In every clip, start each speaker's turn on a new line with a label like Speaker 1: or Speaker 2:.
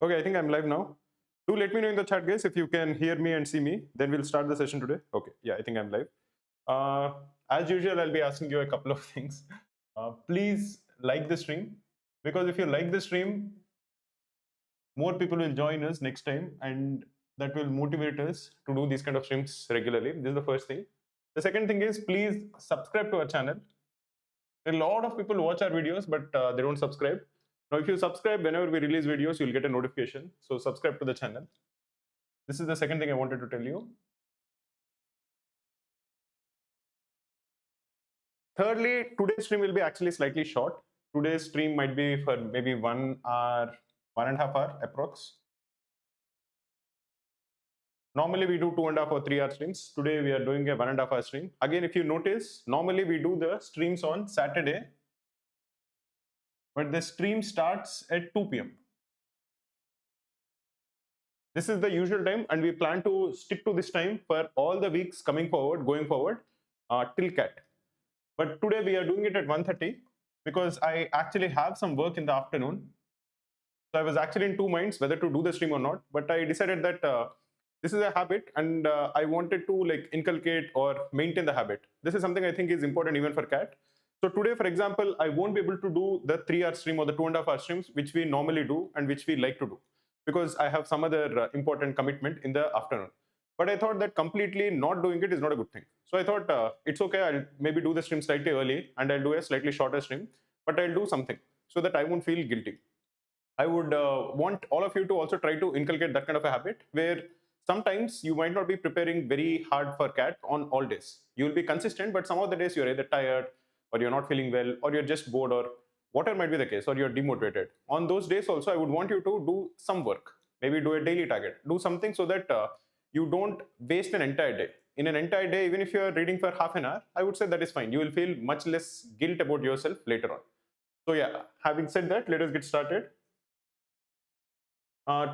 Speaker 1: Okay, I think I'm live now. Do let me know in the chat, guys, if you can hear me and see me. Then we'll start the session today. Okay, yeah, I think I'm live. As usual, I'll be asking you a couple of things. Please like the stream, because if you like the stream, more people will join us next time, and that will motivate us to do these kind of streams regularly. This is the first thing. The second thing is, please subscribe to our channel. A lot of people watch our videos, but they don't subscribe. Now, if you subscribe, whenever we release videos, you'll get a notification. So subscribe to the channel. This is the second thing I wanted to tell you. Thirdly, today's stream will be actually slightly short. Today's stream might be for maybe 1 hour, 1.5 hour approx. Normally we do 2.5 or 3 hour streams. Today we are doing a 1.5 hour stream. Again, if you notice, normally we do the streams on Saturday, but the stream starts at 2 p.m. This is the usual time, and we plan to stick to this time for all the weeks going forward till CAT. But today we are doing it at 1:30 because I actually have some work in the afternoon. So I was actually in two minds whether to do the stream or not, but I decided that this is a habit, and I wanted to like inculcate or maintain the habit. This is something I think is important even for CAT. So today, for example, I won't be able to do the 3-hour stream or the 2.5 hour streams, which we normally do and which we like to do, because I have some other important commitment in the afternoon. But I thought that completely not doing it is not a good thing. So I thought it's okay, I'll maybe do the stream slightly early and I'll do a slightly shorter stream, but I'll do something so that I won't feel guilty. I would want all of you to also try to inculcate that kind of a habit where sometimes you might not be preparing very hard for CAT on all days. You will be consistent, but some of the days you're either tired or you're not feeling well or you're just bored or whatever might be the case, or you're demotivated. On those days also, I would want you to do some work, maybe do a daily target, do something so that you don't waste an entire day. In an entire day, even if you're reading for half an hour, I would say that is fine. You will feel much less guilt about yourself later on. So yeah, having said that, let us get started.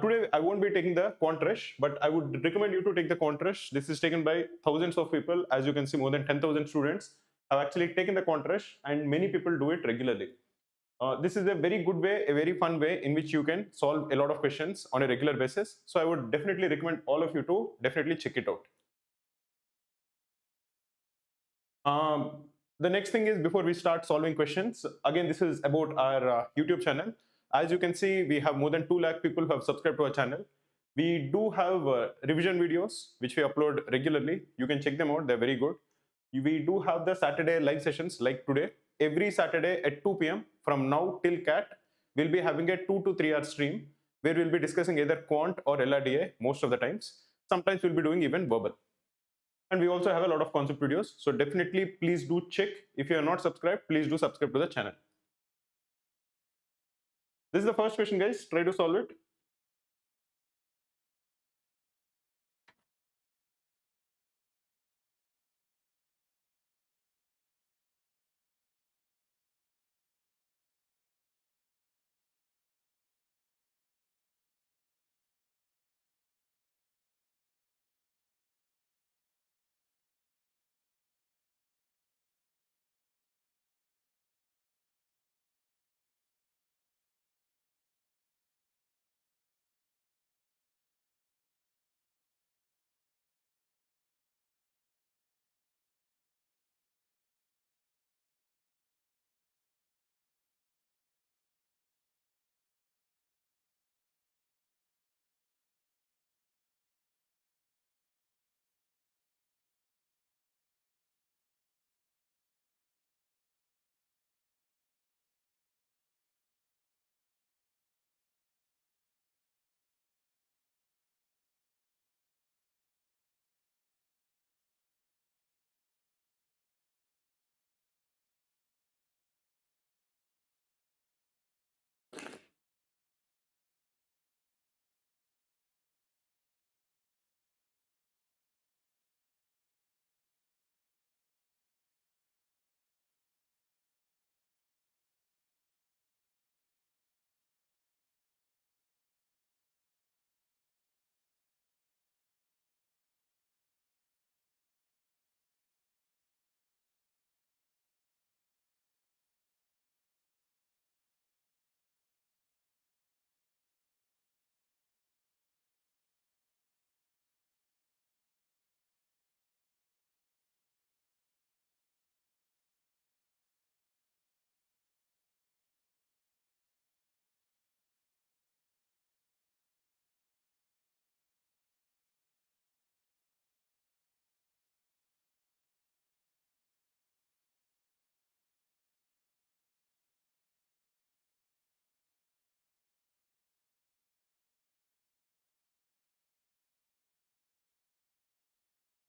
Speaker 1: Today, I won't be taking the quant rush, but I would recommend you to take the quant rush. This is taken by thousands of people. As you can see, more than 10,000 students have actually taken the quant rush, and many people do it regularly. This is a very good way, a very fun way in which you can solve a lot of questions on a regular basis. So I would definitely recommend all of you to definitely check it out. The next thing is, before we start solving questions, again, this is about our YouTube channel. As you can see, we have more than 2 lakh people who have subscribed to our channel. We do have revision videos, which we upload regularly. You can check them out. They're very good. We do have the Saturday live sessions like today. Every Saturday at 2 p.m. from now till CAT, we'll be having a 2 to 3 hour stream where we'll be discussing either quant or LRDA most of the times. Sometimes we'll be doing even verbal. And we also have a lot of concept videos. So definitely, please do check. If you are not subscribed, please do subscribe to the channel. This is the first question, guys. Try to solve it.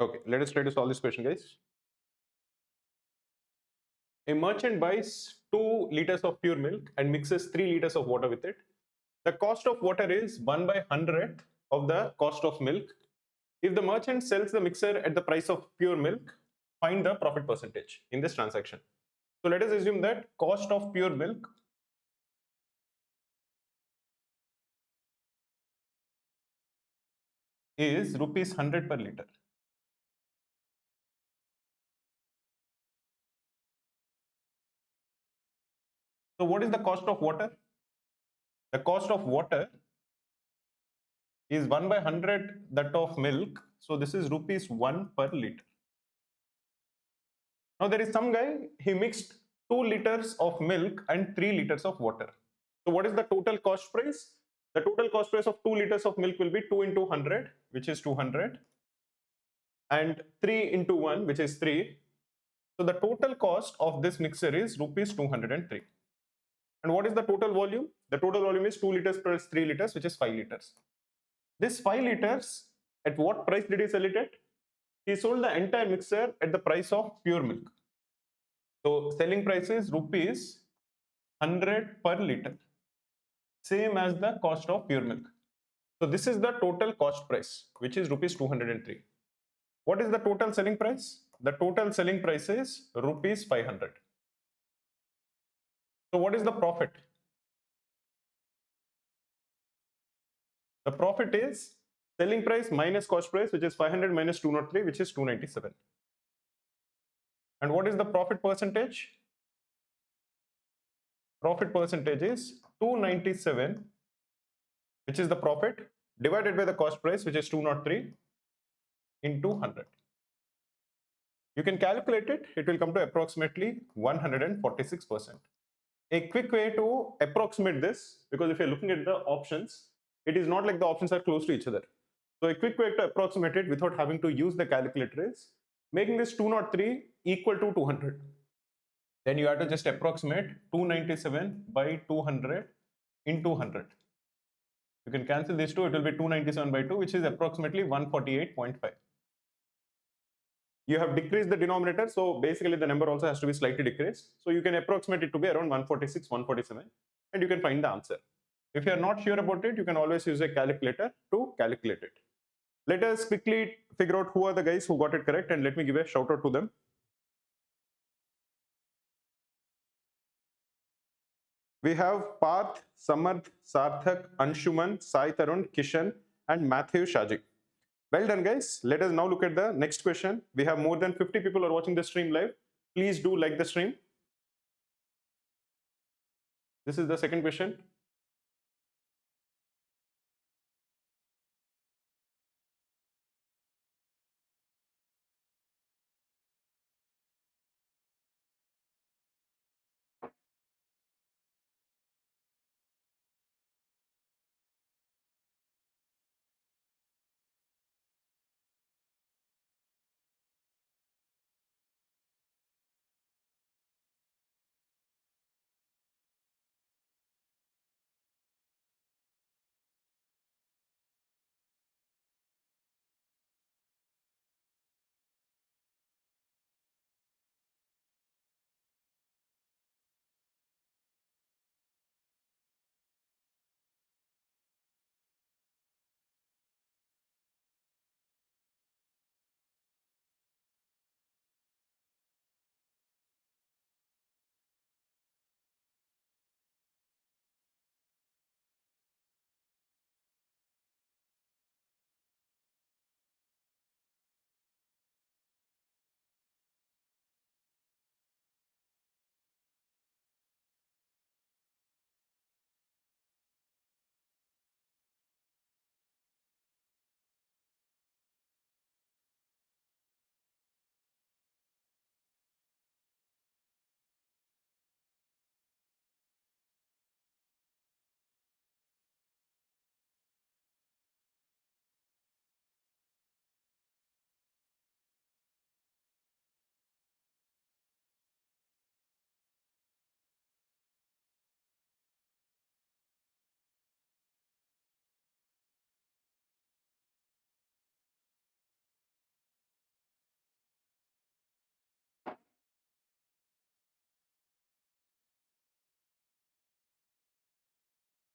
Speaker 1: Okay, let us try to solve this question, guys. A merchant buys 2 liters of pure milk and mixes 3 liters of water with it. The cost of water is 1 by 100th of the cost of milk. If the merchant sells the mixer at the price of pure milk, find the profit percentage in this transaction. So let us assume that cost of pure milk is rupees 100 per liter. So what is the cost of water? The cost of water is 1 by 100 that of milk. So this is rupees 1 per liter. Now there is some guy, he mixed 2 liters of milk and 3 liters of water. So what is the total cost price? The total cost price of 2 liters of milk will be 2 into 100, which is 200, and 3 into 1, which is 3. So the total cost of this mixer is rupees 203. And what is the total volume? The total volume is 2 liters plus 3 liters, which is 5 liters. This 5 liters, at what price did he sell it at? He sold the entire mixer at the price of pure milk. So selling price is rupees 100 per liter, same as the cost of pure milk. So this is the total cost price, which is rupees 203. What is the total selling price? The total selling price is rupees 500. So what is the profit? The profit is selling price minus cost price, which is 500 minus 203, which is 297. And what is the profit percentage? Profit percentage is 297, which is the profit, divided by the cost price, which is 203, into 100. You can calculate it, it will come to approximately 146%. A quick way to approximate this, because if you're looking at the options, it is not like the options are close to each other. So a quick way to approximate it without having to use the calculator is making this 203 equal to 200. Then you have to just approximate 297 by 200 into 100. You can cancel these two, it will be 297 by 2, which is approximately 148.5. You have decreased the denominator, so basically the number also has to be slightly decreased. So you can approximate it to be around 146, 147, and you can find the answer. If you are not sure about it, you can always use a calculator to calculate it. Let us quickly figure out who are the guys who got it correct, and let me give a shout out to them. We have Parth, Samarth, Sarthak, Anshuman, Sai Tarun, Kishan, and Matthew Shaji. Well done, guys. Let us now look at the next question. We have more than 50 people are watching the stream live. Please do like the stream. This is the second question.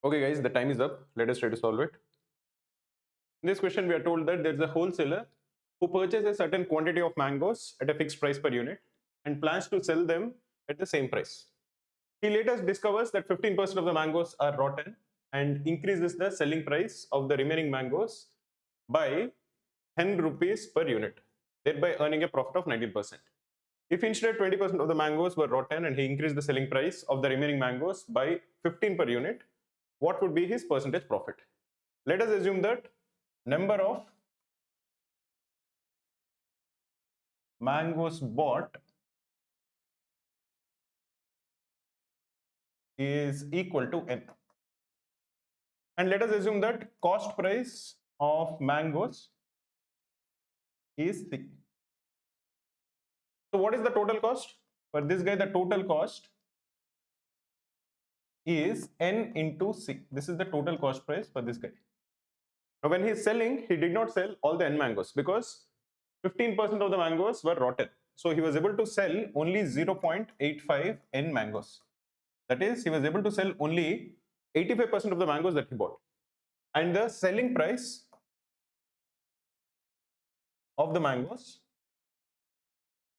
Speaker 1: Okay guys, the time is up. Let us try to solve it. In this question, we are told that there is a wholesaler who purchases a certain quantity of mangoes at a fixed price per unit and plans to sell them at the same price. He later discovers that 15% of the mangoes are rotten and increases the selling price of the remaining mangoes by 10 rupees per unit, thereby earning a profit of 19%. If instead 20% of the mangoes were rotten and he increased the selling price of the remaining mangoes by 15 per unit, what would be his percentage profit? Let us assume that number of mangoes bought is equal to n. And let us assume that cost price of mangoes is C. So what is the total cost? For this guy, the total cost is n into C. This is the total cost price for this guy. Now when he is selling, he did not sell all the n mangoes because 15% of the mangoes were rotten. So he was able to sell only 0.85 n mangoes. That is, he was able to sell only 85% of the mangoes that he bought. And the selling price of the mangoes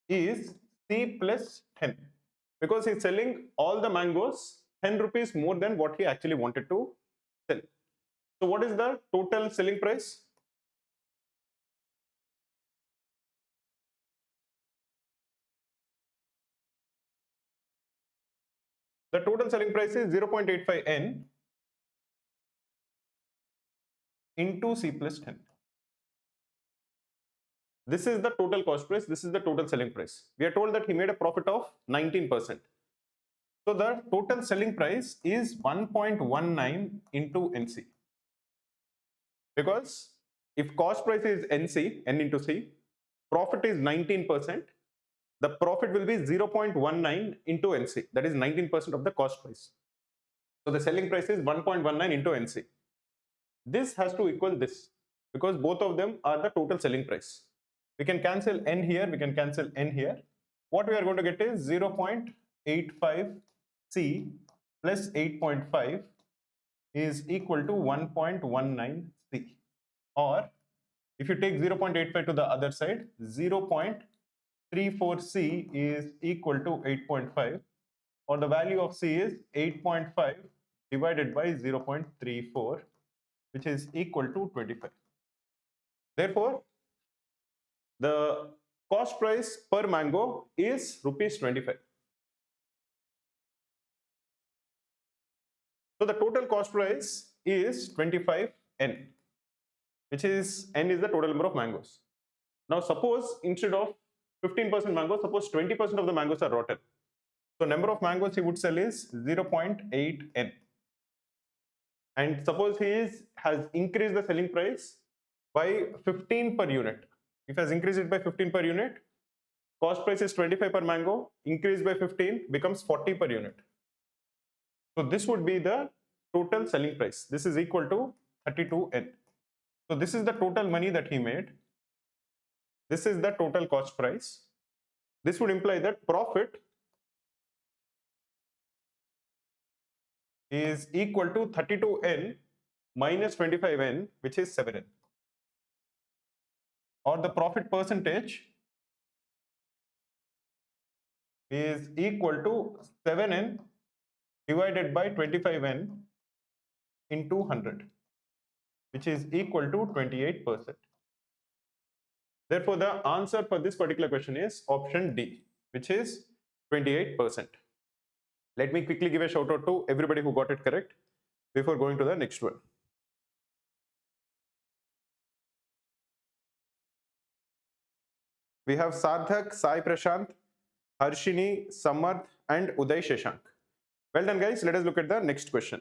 Speaker 1: is C plus 10 because he's selling all the mangoes 10 rupees more than what he actually wanted to sell. So what is the total selling price? The total selling price is 0.85 n into C plus 10. This is the total cost price. This is the total selling price. We are told that he made a profit of 19%. So the total selling price is 1.19 into NC. Because if cost price is NC, N into C, profit is 19%, the profit will be 0.19 into NC. That is 19% of the cost price. So the selling price is 1.19 into NC. This has to equal this because both of them are the total selling price. We can cancel N here, we can cancel N here. What we are going to get is 0.85 C plus 8.5 is equal to 1.19 C. Or if you take 0.85 to the other side, 0.34 C is equal to 8.5, or the value of C is 8.5 divided by 0.34, which is equal to 25. Therefore, the cost price per mango is rupees 25. So the total cost price is 25n, which is n is the total number of mangoes. Now suppose instead of 15% mangoes, suppose 20% of the mangoes are rotten. So number of mangoes he would sell is 0.8n. And suppose he has increased the selling price by 15 per unit. If he has increased it by 15 per unit, cost price is 25 per mango, increased by 15 becomes 40 per unit. So this would be the total selling price. This is equal to 32n. So this is the total money that he made. This is the total cost price. This would imply that profit is equal to 32n minus 25n, which is 7n. Or the profit percentage is equal to 7n divided by 25n into 100, which is equal to 28%. Therefore, the answer for this particular question is option D, which is 28%. Let me quickly give a shout out to everybody who got it correct before going to the next one. We have Sarthak, Sai Prashant, Harshini, Samarth, and Uday Shashank. Well done, guys. Let us look at the next question.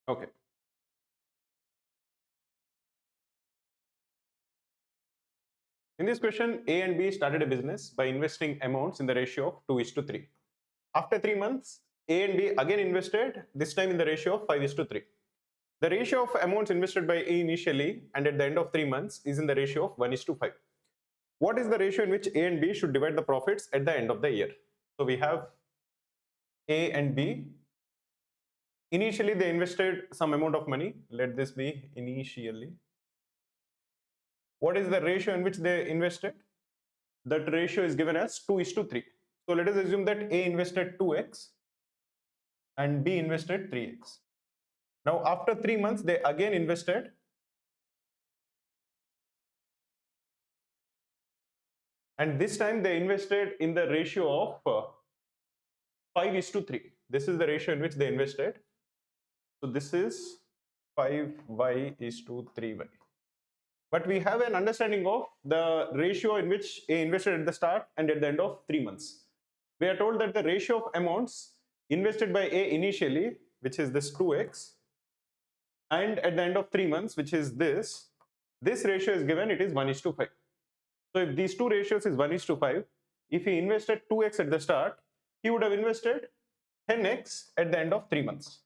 Speaker 1: Okay. In this question, A and B started a business by investing amounts in the ratio of 2:3. After 3 months, A and B again invested, this time in the ratio of 5:3. The ratio of amounts invested by A initially and at the end of 3 months is in the ratio of 1:5. What is the ratio in which A and B should divide the profits at the end of the year? So we have A and B. Initially, they invested some amount of money. Let this be initially. What is the ratio in which they invested? That ratio is given as 2:3. So let us assume that A invested 2x and B invested 3x. Now, after 3 months, they again invested. And this time they invested in the ratio of 5:3. This is the ratio in which they invested. So this is 5y:3y. But we have an understanding of the ratio in which A invested at the start and at the end of 3 months. We are told that the ratio of amounts invested by A initially, which is this 2x, and at the end of 3 months, which is this ratio is given, it is 1:5. So if these two ratios is 1:5, if he invested 2x at the start, he would have invested 10x at the end of 3 months.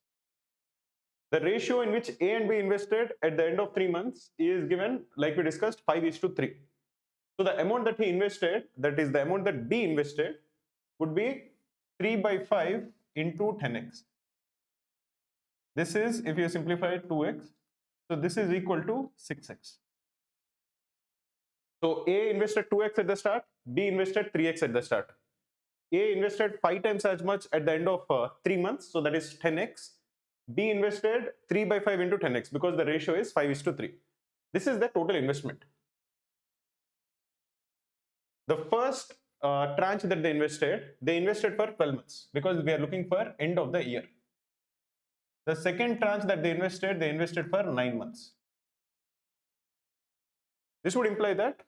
Speaker 1: The ratio in which A and B invested at the end of 3 months is given, like we discussed, 5:3. So the amount that he invested, that is the amount that B invested, would be 3/5 into 10x. This is, if you simplify, 2x. So this is equal to 6x. So A invested 2x at the start, B invested 3x at the start. A invested 5 times as much at the end of 3 months, so that is 10x. B invested 3/5 into 10x because the ratio is 5:3. This is the total investment. The first tranche that they invested for 12 months because we are looking for end of the year. The second tranche that they invested for 9 months. This would imply that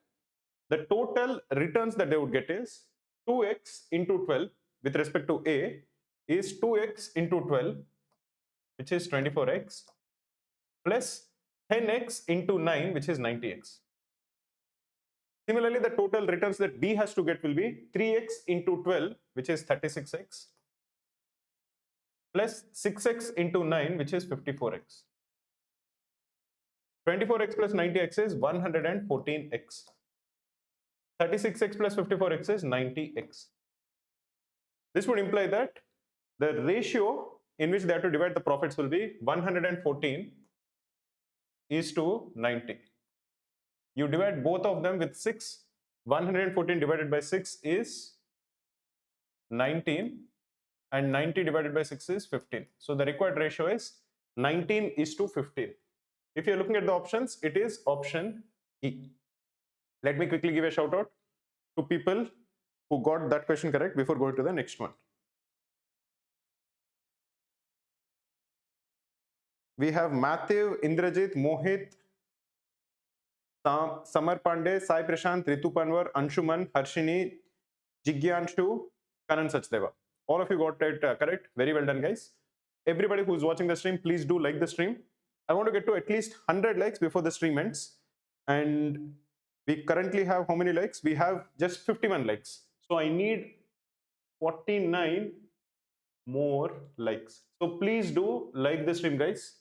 Speaker 1: the total returns that they would get is 2x into 12 with respect to A is 2x into 12, which is 24x, plus 10x into 9, which is 90x. Similarly, the total returns that B has to get will be 3x into 12, which is 36x, plus 6x into 9, which is 54x. 24x plus 90x is 114x. 36x plus 54x is 90x. This would imply that the ratio in which they have to divide the profits will be 114 is to 90. You divide both of them with 6. 114 divided by 6 is 19 and 90 divided by 6 is 15. So the required ratio is 19 is to 15. If you're looking at the options, it is option E. Let me quickly give a shout out to people who got that question correct before going to the next one. We have Matthew, Indrajit, Mohit, Samar Pandey, Sai Prashant, Ritu Panwar, Anshuman, Harshini, Jigyanshu, Kanan Sachdeva. All of you got it correct. Very well done, guys. Everybody who's watching the stream, please do like the stream. I want to get to at least 100 likes before the stream ends. And we currently have how many likes? We have just 51 likes. So I need 49 more likes. So please do like the stream, guys.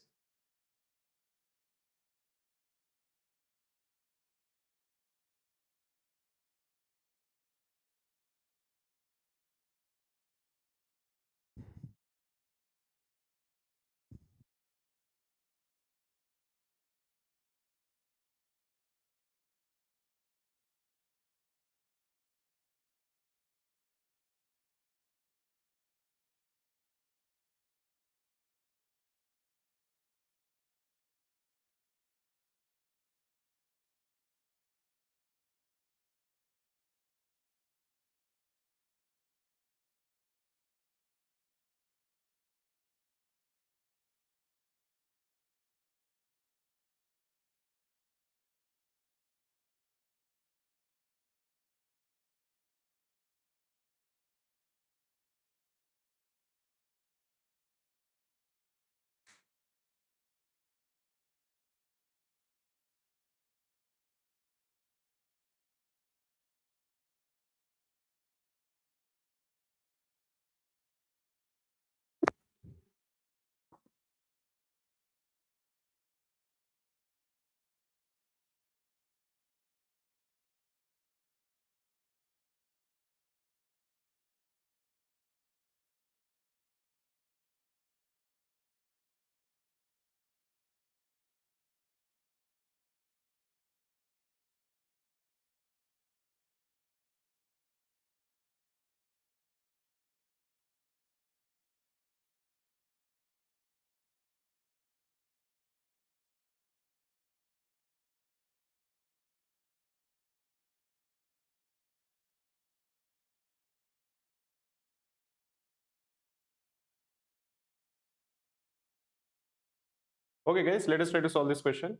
Speaker 1: Okay guys, let us try to solve this question.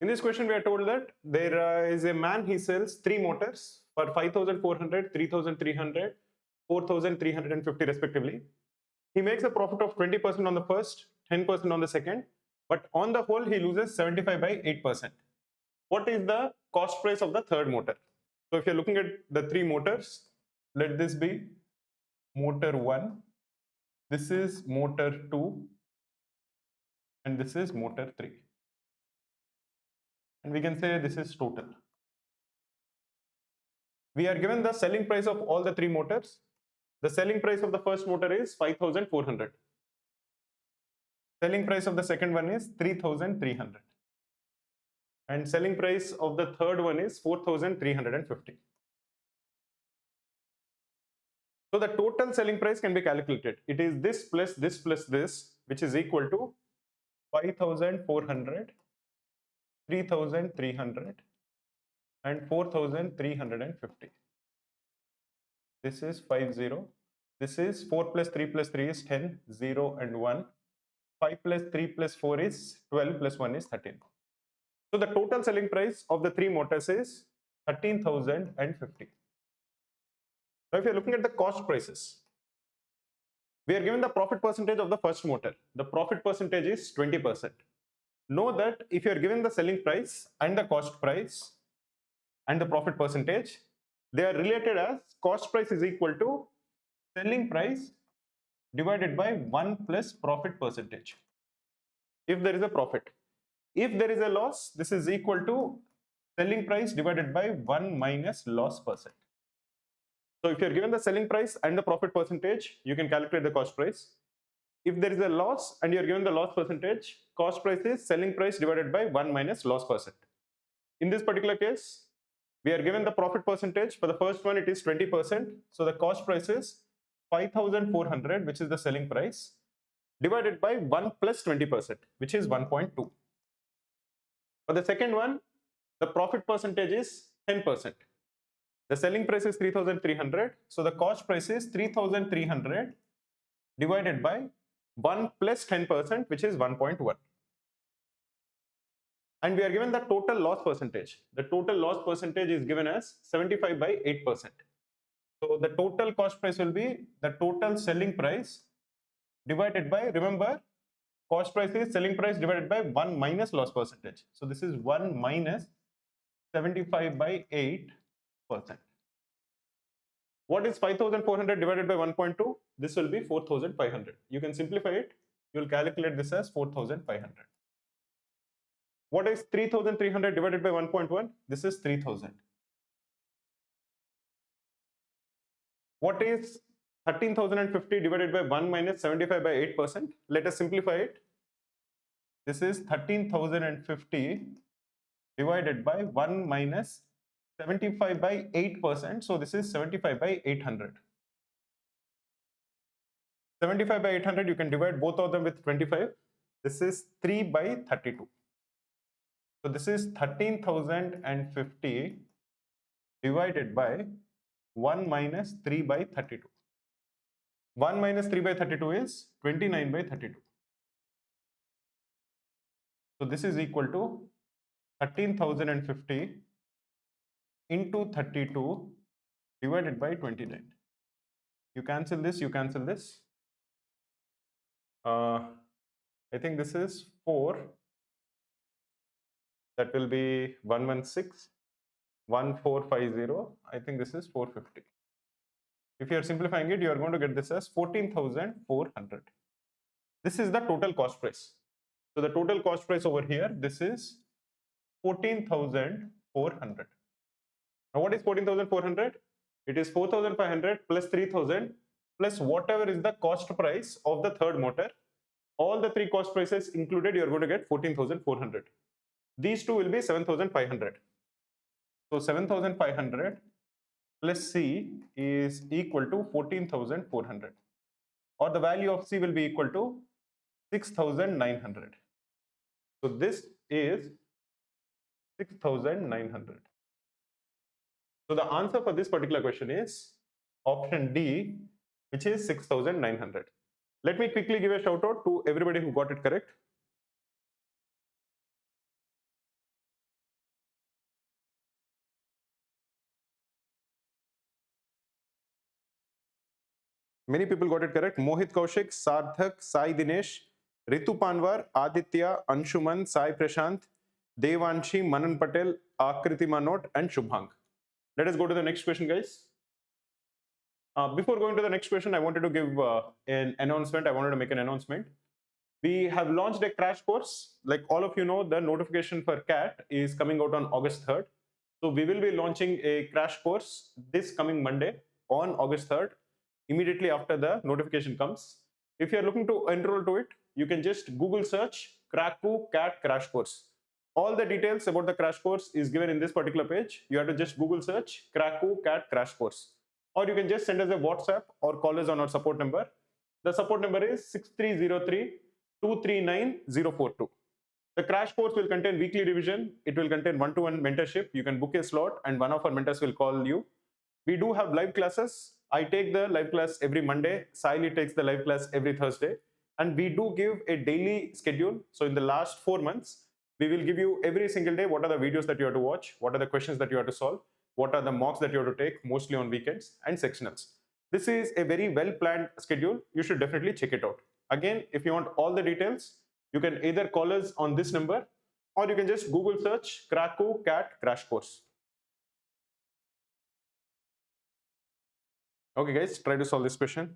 Speaker 1: In this question, we are told that there is a man, he sells 3 motors for 5,400, 3,300, 4,350 respectively. He makes a profit of 20% on the first, 10% on the second, but on the whole, he loses 75 by 8%. What is the cost price of the third motor? So if you're looking at the 3 motors, let this be motor 1, this is motor 2, and this is motor 3. And we can say this is total. We are given the selling price of all the 3 motors. The selling price of the first motor is 5,400. Selling price of the second one is 3,300. And selling price of the third one is 4,350. So the total selling price can be calculated. It is this plus this plus this, which is equal to 5,400, 3,300, and 4,350. This is 50. This is 4 plus 3 plus 3 is 10, 0 and 1. 5 plus 3 plus 4 is 12 plus 1 is 13. So the total selling price of the 3 motors is 13,050. Now if you're looking at the cost prices, we are given the profit percentage of the first motor. The profit percentage is 20%. Know that if you are given the selling price and the cost price and the profit percentage, they are related as cost price is equal to selling price divided by 1 plus profit percentage. If there is a profit. If there is a loss, this is equal to selling price divided by 1 minus loss percent. So if you are given the selling price and the profit percentage, you can calculate the cost price. If there is a loss and you are given the loss percentage, cost price is selling price divided by 1 minus loss percent. In this particular case, we are given the profit percentage. For the first one, it is 20%. So the cost price is 5,400, which is the selling price, divided by 1 plus 20%, which is 1.2. For the second one, the profit percentage is 10%. The selling price is 3,300. So the cost price is 3,300 divided by 1 plus 10%, which is 1.1. And we are given the total loss percentage. The total loss percentage is given as 75 by 8%. So the total cost price will be the total selling price divided by, remember, cost price is selling price divided by 1 minus loss percentage. So this is 1 minus 75 by 8%. What is 5,400 divided by 1.2? This will be 4,500. You can simplify it. You will calculate this as 4,500. What is 3,300 divided by 1.1? This is 3,000. What is 13,050 divided by 1 minus 75 by 8%? Let us simplify it. This is 13,050 divided by 1 minus 75 by 8%. So this is 75 by 800. 75 by 800, you can divide both of them with 25. This is 3 by 32. So this is 13,050 divided by 1 minus 3 by 32. 1 minus 3 by 32 is 29 by 32. So this is equal to 13,050 into 32 divided by 29. You cancel this, you cancel this. I think this is 4. That will be 116, 1450. I think this is 450. If you are simplifying it, you are going to get this as 14,400. This is the total cost price. So the total cost price over here, this is 14,400. Now what is 14,400? It is 4,500 plus 3,000 plus whatever is the cost price of the third motor. All the 3 cost prices included, you are going to get 14,400. These two will be 7,500. So 7,500 plus C is equal to 14,400, or the value of C will be equal to 6,900. So this is 6,900. So the answer for this particular question is option D, which is 6,900. Let me quickly give a shout out to everybody who got it correct. Many people got it correct. Mohit Kaushik, Sarthak, Sai Dinesh, Ritu Panwar, Aditya, Anshuman, Sai Prashant, Devanshi, Manan Patel, Akriti Manot, and Shubhang. Let us go to the next question, guys. Before going to the next question, I wanted to give an announcement. I wanted to make an announcement. We have launched a crash course. Like all of you know, the notification for CAT is coming out on August 3rd. So we will be launching a crash course this coming Monday on August 3rd, immediately after the notification comes. If you are looking to enroll to it, you can just Google search Cracku CAT crash course. All the details about the crash course is given in this particular page. You have to just Google search Cracku CAT crash course. Or you can just send us a WhatsApp or call us on our support number. The support number is 6303 239042. The crash course will contain weekly revision. It will contain one-to-one mentorship. You can book a slot and one of our mentors will call you. We do have live classes. I take the live class every Monday. Saili takes the live class every Thursday. And we do give a daily schedule. So in the last 4 months, we will give you every single day what are the videos that you have to watch, what are the questions that you have to solve, what are the mocks that you have to take, mostly on weekends, and sectionals. This is a very well planned schedule. You should definitely check it out. Again, if you want all the details, you can either call us on this number or you can just Google search Cracku CAT crash course. Okay guys, try to solve this question.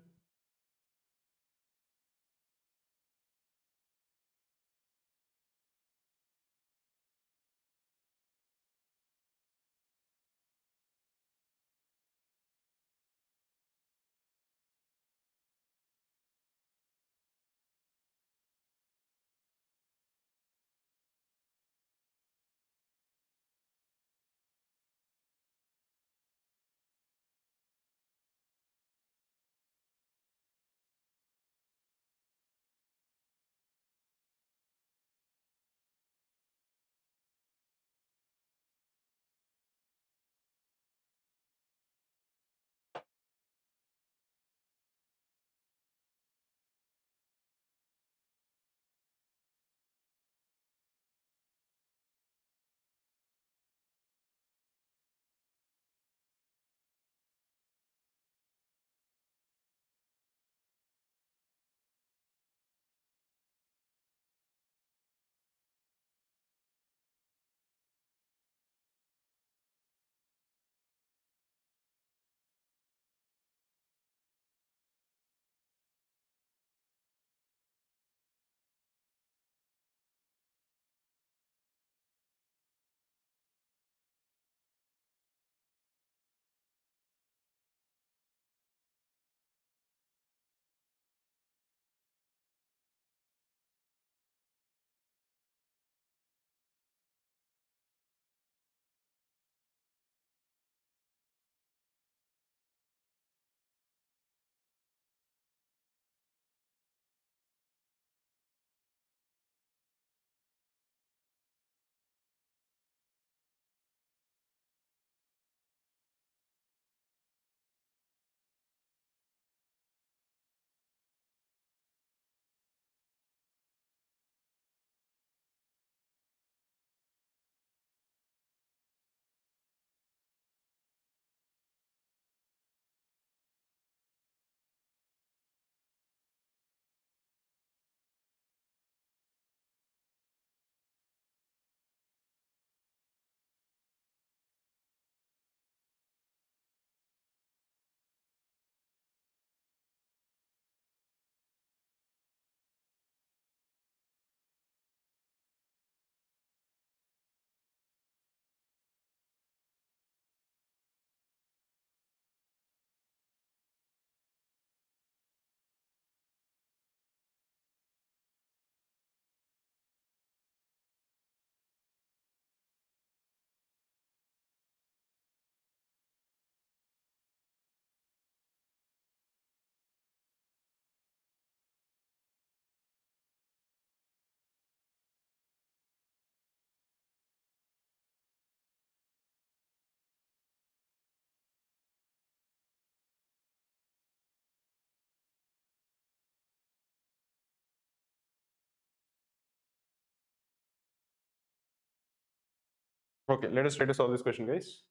Speaker 1: Okay, let us try to solve this question, guys.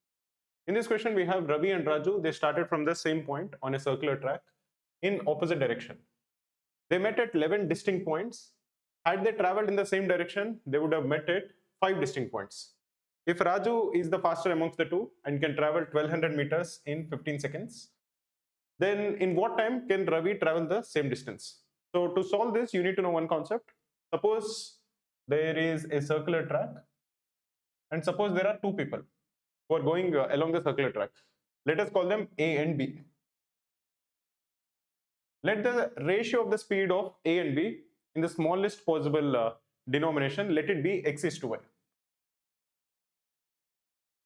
Speaker 1: In this question, we have Ravi and Raju. They started from the same point on a circular track in opposite direction. They met at 11 distinct points. Had they traveled in the same direction, they would have met at 5 distinct points. If Raju is the faster amongst the two and can travel 1200 meters in 15 seconds, then in what time can Ravi travel the same distance? So to solve this, you need to know one concept. Suppose there is a circular track, and suppose there are two people who are going along the circular track. Let us call them A and B. Let the ratio of the speed of A and B in the smallest possible denomination, let it be x is to y.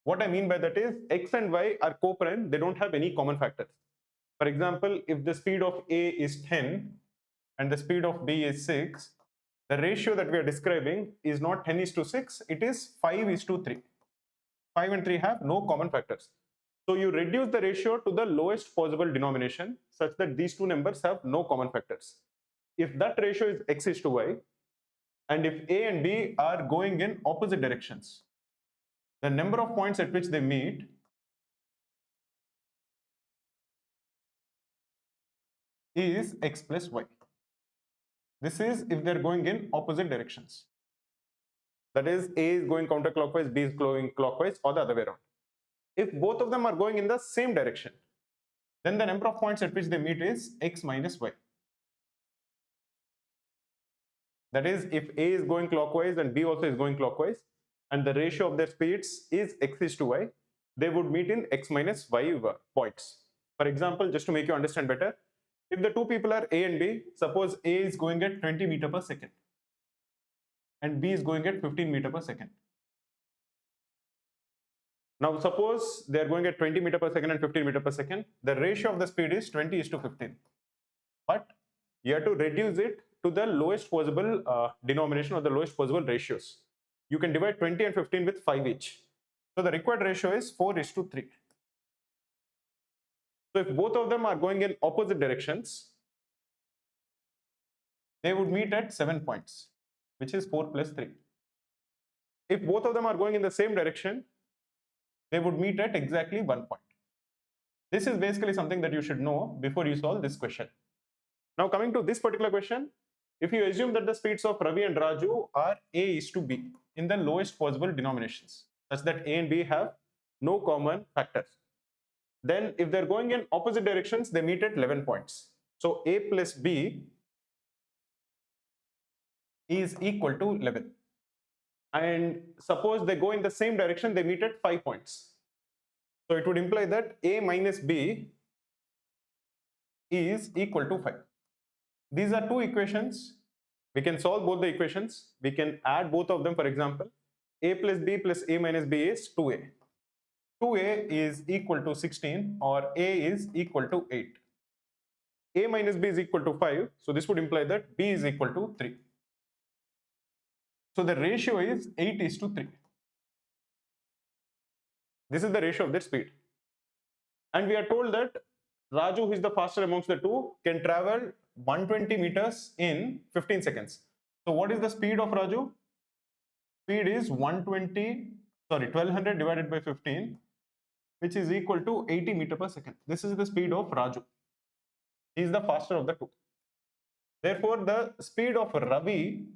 Speaker 1: What I mean by that is x and y are co-prime, they don't have any common factors. For example, if the speed of A is 10 and the speed of B is 6, the ratio that we are describing is not 10 is to 6, it is 5 is to 3. 5 and 3 have no common factors. So you reduce the ratio to the lowest possible denomination such that these two numbers have no common factors. If that ratio is x is to y, and if A and B are going in opposite directions, the number of points at which they meet is x plus y. This is if they're going in opposite directions. That is, A is going counterclockwise, B is going clockwise, or the other way around. If both of them are going in the same direction, then the number of points at which they meet is x minus y. That is, if A is going clockwise and B also is going clockwise, and the ratio of their speeds is x is to y, they would meet in x minus y points. For example, just to make you understand better, if the two people are A and B, suppose A is going at 20 meter per second and B is going at 15 meter per second. Now suppose they are going at 20 meter per second and 15 meter per second, the ratio of the speed is 20 is to 15. But you have to reduce it to the lowest possible denomination or the lowest possible ratios. You can divide 20 and 15 with 5 each. So the required ratio is 4 is to 3. So if both of them are going in opposite directions, they would meet at 7 points, which is 4 plus 3. If both of them are going in the same direction, they would meet at exactly 1 point. This is basically something that you should know before you solve this question. Now coming to this particular question, if you assume that the speeds of Ravi and Raju are A is to B in the lowest possible denominations, such that A and B have no common factors, then if they're going in opposite directions, they meet at 11 points. So A plus B is equal to 11. And suppose they go in the same direction, they meet at 5 points. So it would imply that A minus B is equal to 5. These are two equations. We can solve both the equations. We can add both of them. For example, A plus B plus A minus B is 2A. 2A is equal to 16, or A is equal to 8. A minus B is equal to 5. So this would imply that B is equal to 3. So the ratio is 8 is to 3. This is the ratio of their speed. And we are told that Raju, who is the faster amongst the two, can travel 120 meters in 15 seconds. So what is the speed of Raju? Speed is 1200 divided by 15, which is equal to 80 meter per second. This is the speed of Raju. He is the faster of the two. Therefore, the speed of Ravi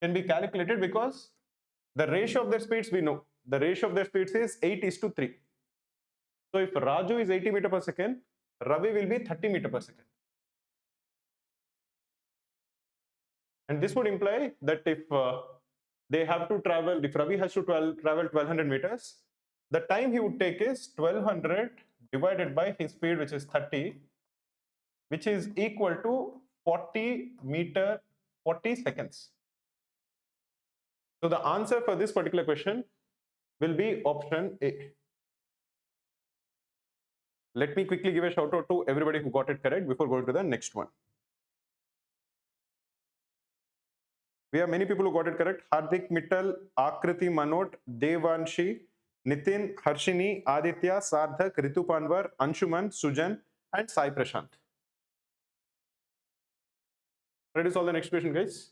Speaker 1: can be calculated because the ratio of their speeds we know. The ratio of their speeds is 8 is to 3. So if Raju is 80 meter per second, Ravi will be 30 meter per second. And this would imply that if they have to travel, if Ravi has to travel 1200 meters, the time he would take is 1200 divided by his speed, which is 30, which is equal to 40 seconds. So the answer for this particular question will be option A. Let me quickly give a shout out to everybody who got it correct before going to the next one. We have many people who got it correct. Hardik Mittal, Akriti Manot, Devanshi, Nitin, Harshini, Aditya, Sardhak, Ritu Panwar, Anshuman, Sujan, and Sai Prashant. Ready to solve the next question, guys?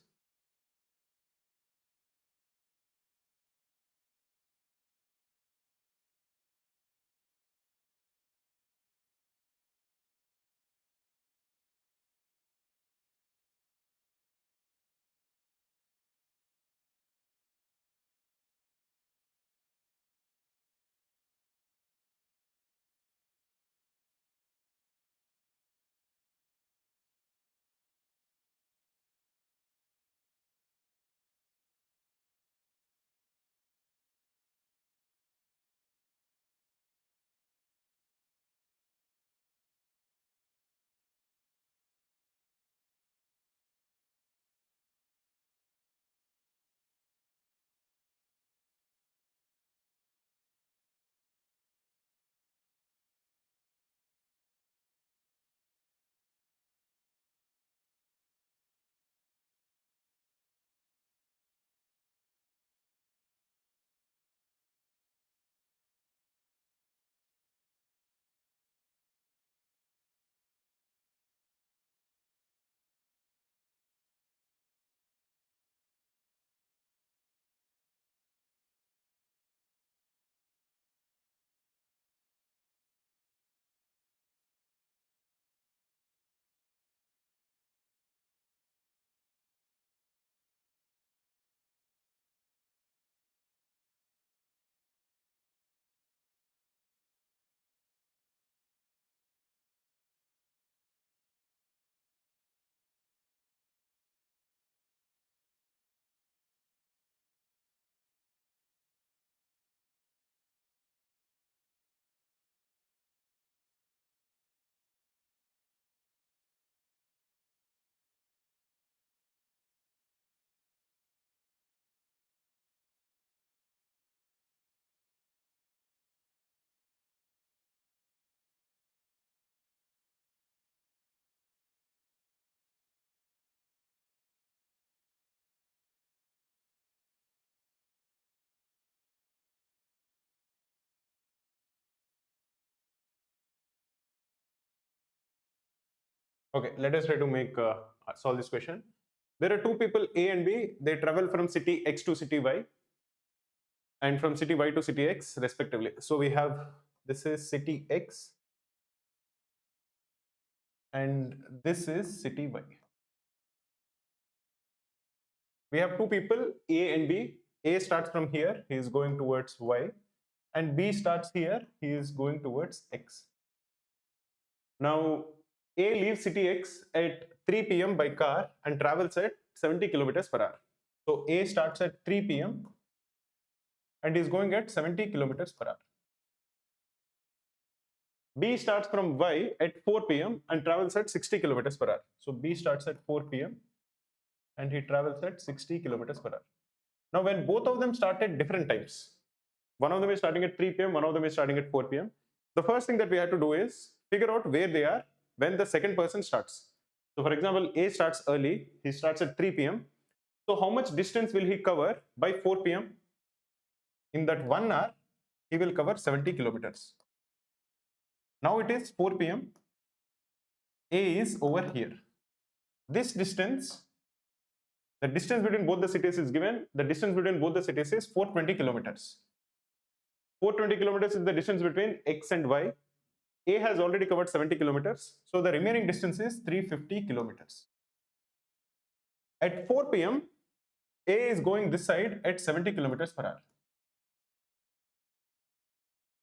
Speaker 1: Okay, let us try to make solve this question. There are two people, A and B. They travel from city X to city Y, and from city Y to city X respectively. So we have, this is city X and this is city Y. We have two people, A and B. A starts from here, he is going towards Y, and B starts here, he is going towards X. Now, A leaves city X at 3 p.m. by car and travels at 70 kilometers per hour. So A starts at 3 p.m. and is going at 70 kilometers per hour. B starts from Y at 4 p.m. and travels at 60 kilometers per hour. So B starts at 4 p.m. and he travels at 60 kilometers per hour. Now, when both of them start at different times, one of them is starting at 3 p.m., one of them is starting at 4 p.m. The first thing that we have to do is figure out where they are when the second person starts. So, for example, A starts early, he starts at 3 p.m. So, how much distance will he cover by 4 p.m.? In that 1 hour, he will cover 70 kilometers. Now it is 4 p.m. A is over here. This distance, the distance between both the cities is given. The distance between both the cities is 420 kilometers. 420 kilometers is the distance between X and Y. A has already covered 70 kilometers. So the remaining distance is 350 kilometers. At 4 p.m., A is going this side at 70 kilometers per hour.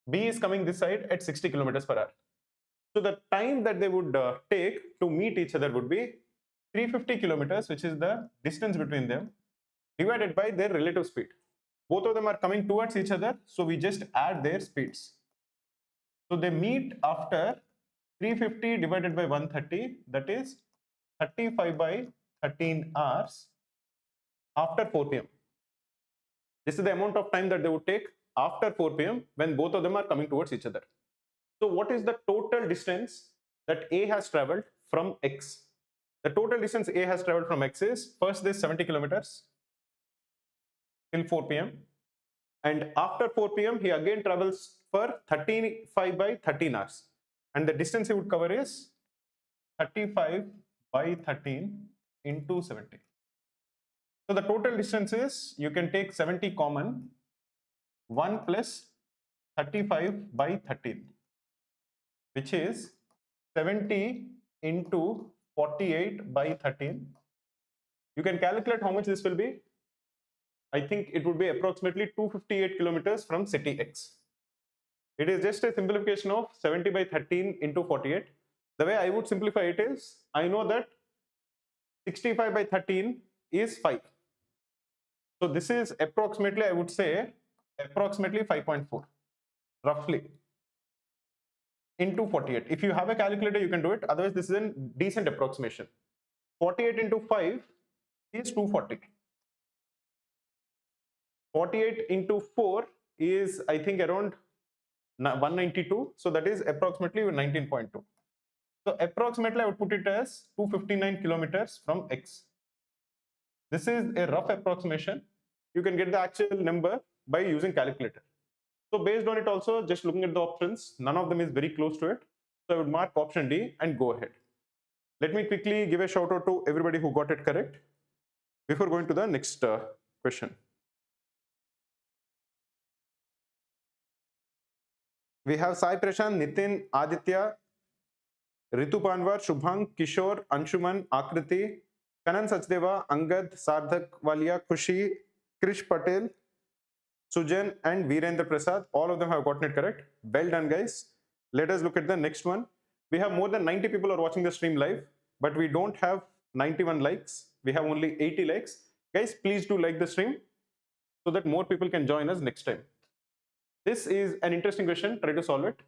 Speaker 1: B is coming this side at 60 kilometers per hour. So the time that they would take to meet each other would be 350 kilometers, which is the distance between them, divided by their relative speed. Both of them are coming towards each other, so we just add their speeds. So they meet after 350 divided by 130, that is 35 by 13 hours after 4 p.m. This is the amount of time that they would take after 4 p.m. when both of them are coming towards each other. So what is the total distance that A has traveled from X? The total distance A has traveled from X is, first this 70 kilometers till 4 p.m. and after 4 p.m. he again travels for 35 by 13 hours, and the distance he would cover is 35 by 13 into 70. So the total distance is, you can take 70 common, 1 plus 35 by 13, which is 70 into 48 by 13. You can calculate how much this will be. I think it would be approximately 258 kilometers from city X. It is just a simplification of 70 by 13 into 48. The way I would simplify it is, I know that 65 by 13 is 5. So this is approximately, I would say, approximately 5.4, roughly, into 48. If you have a calculator, you can do it. Otherwise, this is a decent approximation. 48 into 5 is 240. 48 into 4 is, I think, around 192. So that is approximately 19.2. So approximately, I would put it as 259 kilometers from X. This is a rough approximation. You can get the actual number by using calculator. So based on it also, just looking at the options, none of them is very close to it. So I would mark option D and go ahead. Let me quickly give a shout out to everybody who got it correct before going to the next question. We have Sai Prashant, Nitin, Aditya, Ritu Panwar, Shubhang, Kishore, Anshuman, Akriti, Kanan Sachdeva, Angad, Sardhak Walia, Khushi, Krish Patel, Sujan and Virendra Prasad. All of them have gotten it correct. Well done, guys. Let us look at the next one. We have more than 90 people are watching the stream live, but we don't have 91 likes. We have only 80 likes. Guys, please do like the stream so that more people can join us next time. This is an interesting question. Try to solve it.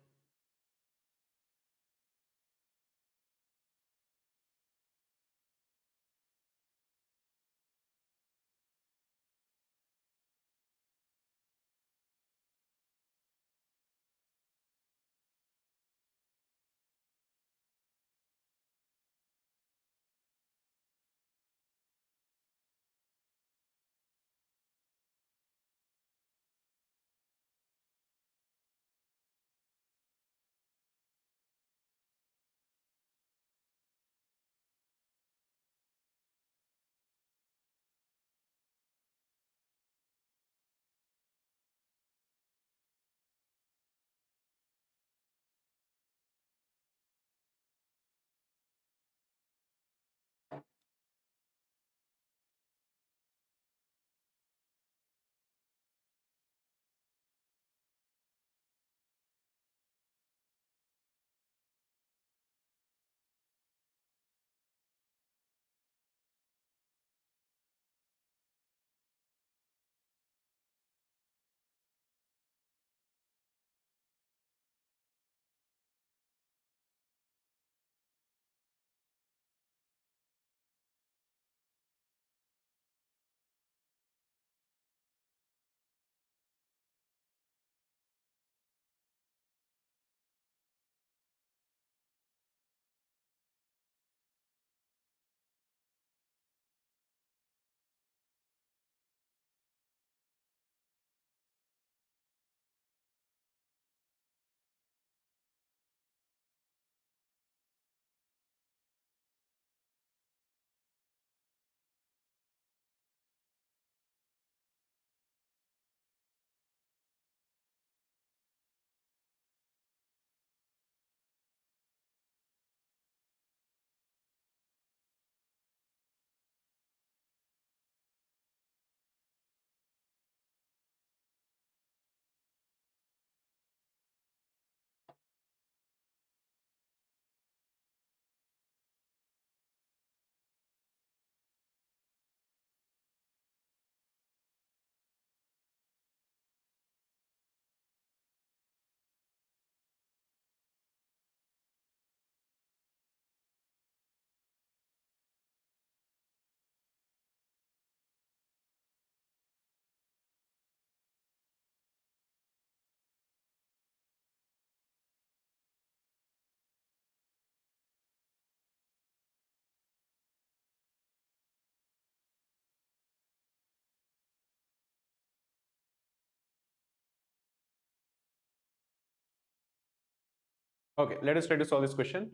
Speaker 1: Okay, let us try to solve this question.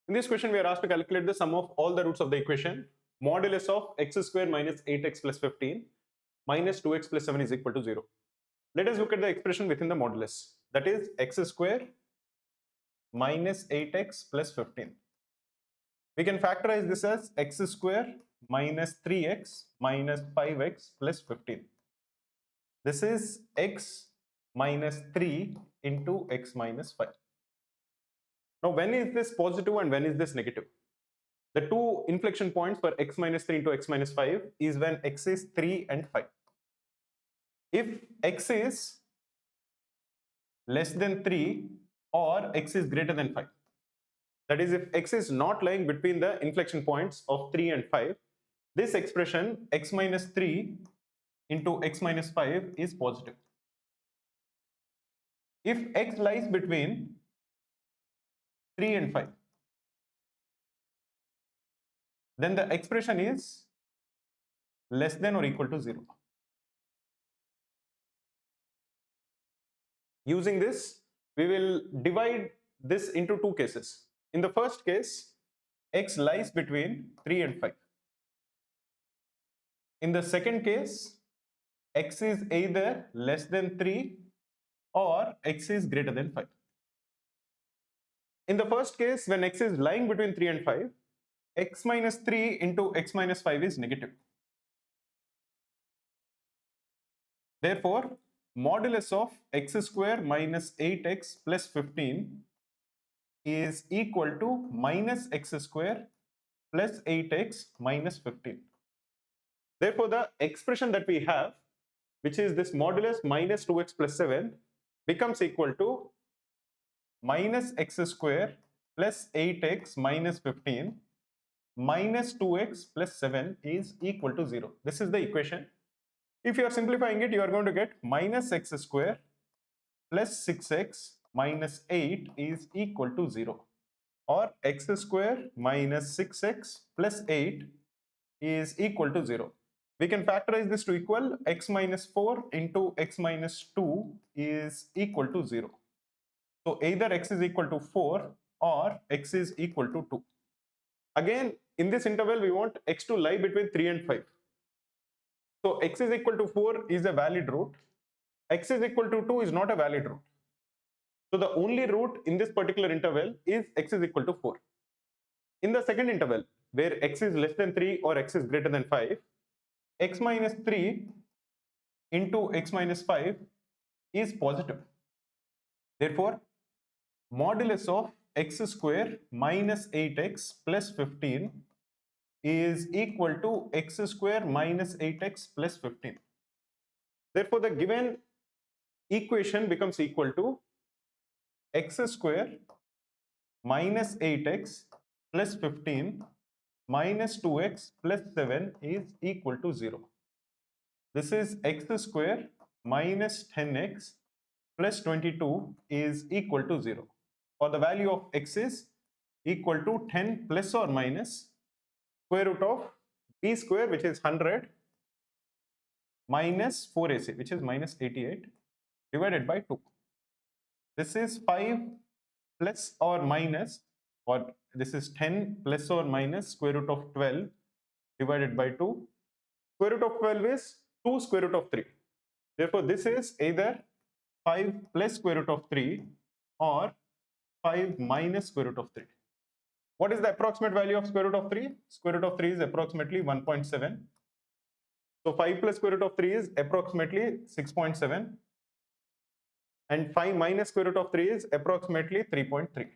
Speaker 1: In this question, we are asked to calculate the sum of all the roots of the equation modulus of x square minus 8x plus 15 minus 2x plus 7 is equal to 0. Let us look at the expression within the modulus. That is x square minus 8x plus 15. We can factorize this as x square minus 3x minus 5x plus 15. This is x minus 3 into x minus 5. Now, when is this positive and when is this negative? The two inflection points for x minus 3 into x minus 5 is when x is 3 and 5. If x is less than 3 or x is greater than 5, that is, if x is not lying between the inflection points of 3 and 5, this expression x minus 3 into x minus 5 is positive. If x lies between 3 and 5, then the expression is less than or equal to 0. Using this, we will divide this into two cases. In the first case, x lies between 3 and 5. In the second case, x is either less than 3 or x is greater than 5. In the first case, when x is lying between 3 and 5, x minus 3 into x minus 5 is negative. Therefore, modulus of x square minus 8x plus 15 is equal to minus x square plus 8x minus 15. Therefore, the expression that we have, which is this modulus minus 2x plus 7, becomes equal to minus x square plus 8x minus 15 minus 2x plus 7 is equal to 0. This is the equation. If you are simplifying it, you are going to get minus x square plus 6x minus 8 is equal to 0, or x square minus 6x plus 8 is equal to 0. We can factorize this to equal x minus 4 into x minus 2 is equal to 0. So either x is equal to 4 or x is equal to 2. Again, in this interval, we want x to lie between 3 and 5. So x is equal to 4 is a valid root. X is equal to 2 is not a valid root. So the only root in this particular interval is x is equal to 4. In the second interval, where x is less than 3 or x is greater than 5, x minus 3 into x minus 5 is positive. Therefore, modulus of x square minus 8x plus 15 is equal to x square minus 8x plus 15. Therefore, the given equation becomes equal to x square minus 8x plus 15 minus 2x plus 7 is equal to 0. This is x square minus 10x plus 22 is equal to 0. Or the value of x is equal to 10 plus or minus square root of b square, which is 100, minus 4ac, which is minus 88, divided by 2. This is 5 plus or minus, or this is 10 plus or minus square root of 12 divided by 2. Square root of 12 is 2 square root of 3. Therefore, this is either 5 plus square root of 3 or 5 minus square root of 3. What is the approximate value of square root of 3? Square root of 3 is approximately 1.7. So 5 plus square root of 3 is approximately 6.7. And 5 minus square root of 3 is approximately 3.3.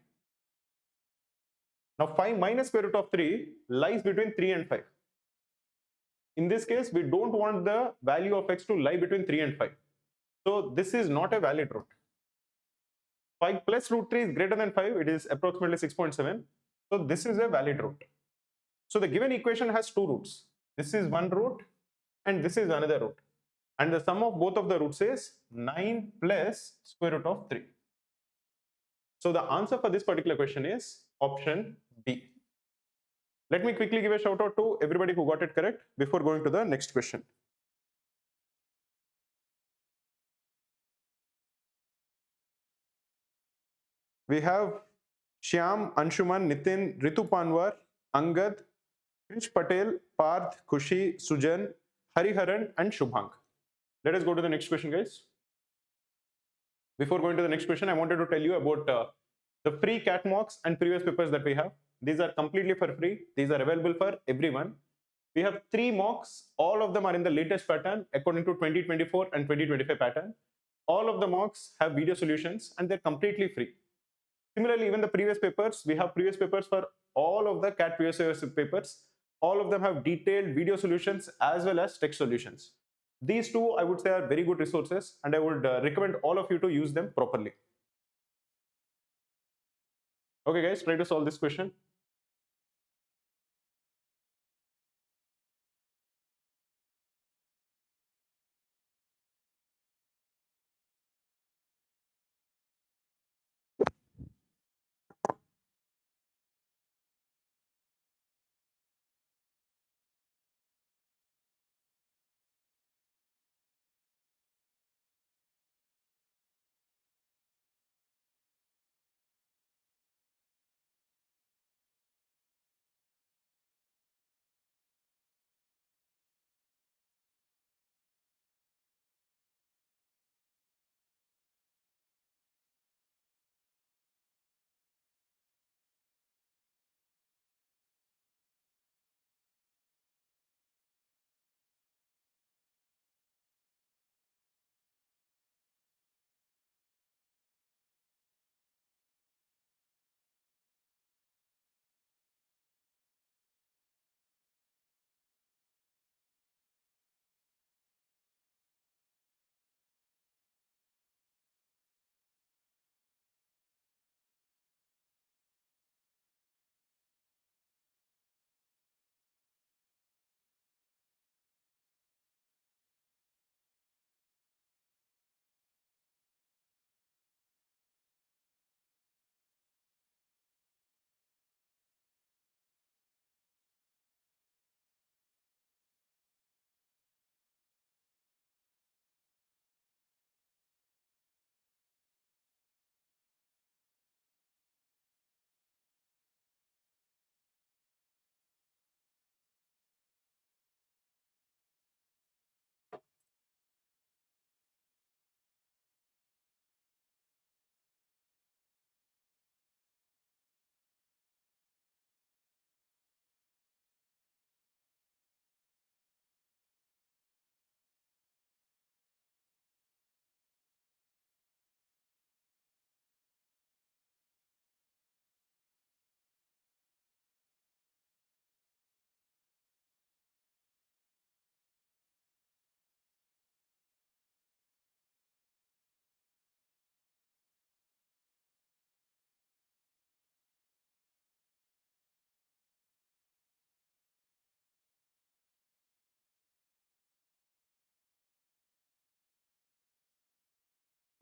Speaker 1: Now 5 minus square root of 3 lies between 3 and 5. In this case, we don't want the value of x to lie between 3 and 5. So this is not a valid root. 5 plus root 3 is greater than 5, it is approximately 6.7. So this is a valid root. So the given equation has two roots. This is one root and this is another root. And the sum of both of the roots is 9 plus square root of 3. So the answer for this particular question is option B. Let me quickly give a shout out to everybody who got it correct before going to the next question. We have Shyam, Anshuman, Nitin, Ritu Panwar, Angad, Krish Patel, Parth, Khushi, Sujan, Hariharan, and Shubhank. Let us go to the next question, guys. Before going to the next question, I wanted to tell you about the free CAT mocks and previous papers that we have. These are completely for free. These are available for everyone. We have 3 mocks. All of them are in the latest pattern according to 2024 and 2025 pattern. All of the mocks have video solutions and they're completely free. Similarly, even the previous papers, we have previous papers for all of the CAT previous papers. All of them have detailed video solutions as well as text solutions. These two, I would say, are very good resources, and I would recommend all of you to use them properly. Okay, guys, try to solve this question.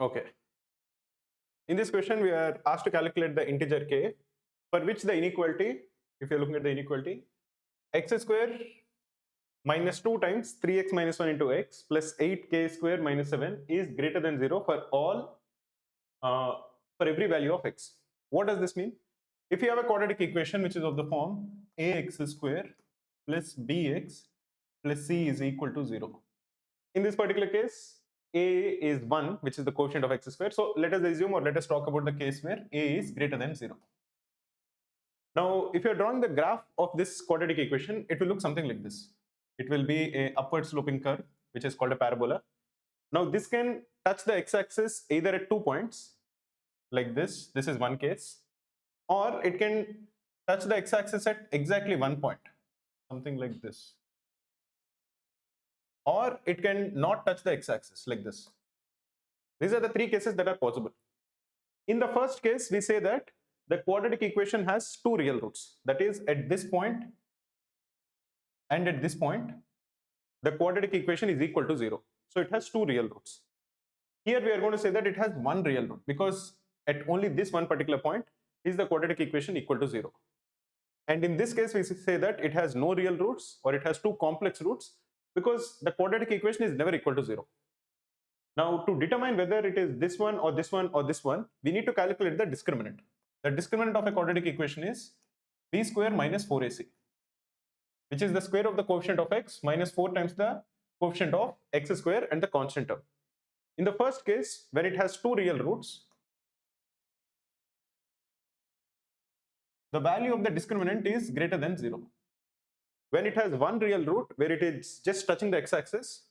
Speaker 1: Okay. In this question, we are asked to calculate the integer k, for which the inequality, if you're looking at the inequality, x square minus 2 times 3x minus 1 into x plus 8k square minus 7 is greater than 0 for all, for every value of x. What does this mean? If you have a quadratic equation which is of the form ax square plus bx plus c is equal to 0. In this particular case, a is 1, which is the quotient of x square. So let us assume, or let us talk about the case where a is greater than 0. Now, if you're drawing the graph of this quadratic equation, it will look something like this. It will be a upward sloping curve, which is called a parabola. Now, this can touch the x-axis either at 2 points, like this. This is one case. Or it can touch the x-axis at exactly 1 point, something like this. Or it can not touch the x-axis, like this. These are the 3 cases that are possible. In the first case, we say that the quadratic equation has 2 real roots. That is, at this point and at this point, the quadratic equation is equal to 0. So it has 2 real roots. Here we are going to say that it has 1 real root, because at only this one particular point is the quadratic equation equal to 0. And in this case, we say that it has no real roots, or it has 2 complex roots, because the quadratic equation is never equal to 0. Now, to determine whether it is this one or this one or this one, we need to calculate the discriminant. the discriminant of a quadratic equation is b square minus 4ac, which is the square of the coefficient of x minus 4 times the coefficient of x square and the constant term. In the first case, when it has two real roots, the value of the discriminant is greater than 0. When it has one real root where it is just touching the x-axis,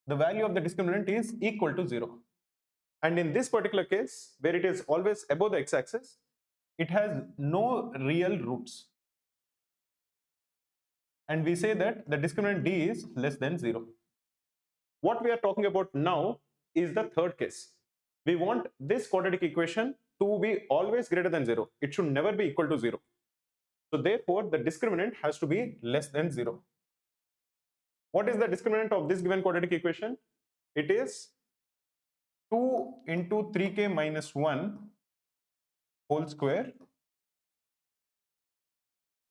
Speaker 1: the value of the discriminant is equal to 0. And in this particular case, where it is always above the x-axis, it has no real roots. And we say that the discriminant d is less than 0. What we are talking about now is the third case. We want this quadratic equation to be always greater than 0. It should never be equal to 0. So therefore, the discriminant has to be less than 0. What is the discriminant of this given quadratic equation? It is 2 into 3k minus 1 whole square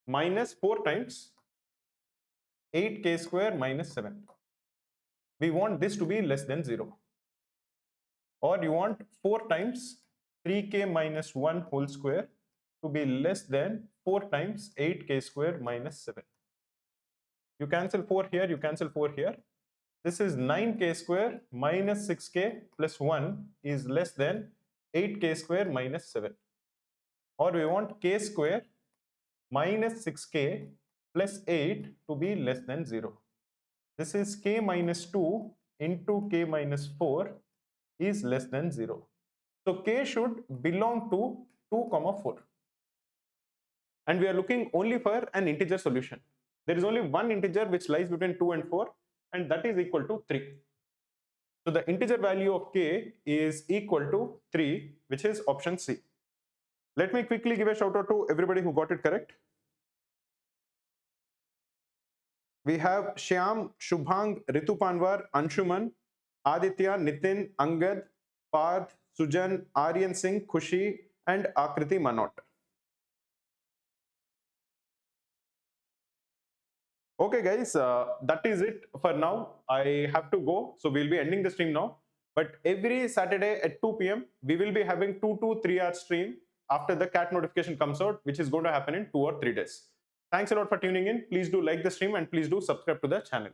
Speaker 1: minus 4 times 8k square minus 7. We want this to be less than 0. Or you want 4 times 3k minus 1 whole square to be less than 4 times 8k square minus 7. You cancel 4 here, you cancel 4 here. This is 9k square minus 6k plus 1 is less than 8k square minus 7. Or we want k square minus 6k plus 8 to be less than 0. This is k minus 2 into k minus 4 is less than 0. So k should belong to 2, 4. And we are looking only for an integer solution. There is only one integer which lies between 2 and 4, and that is equal to 3. So the integer value of k is equal to 3, which is option C. Let me quickly give a shout out to everybody who got it correct. We have Shyam, Shubhang, Ritupanwar, Anshuman, Aditya, Nitin, Angad, Parth, Sujan, Aryan Singh, Khushi, and Akriti Manot. Okay guys, that is it for now. I have to go, so we'll be ending the stream now. But every Saturday at 2 p.m, we will be having 2 to 3 hour stream after the CAT notification comes out, which is going to happen in 2 or 3 days. Thanks a lot for tuning in. Please do like the stream and please do subscribe to the channel.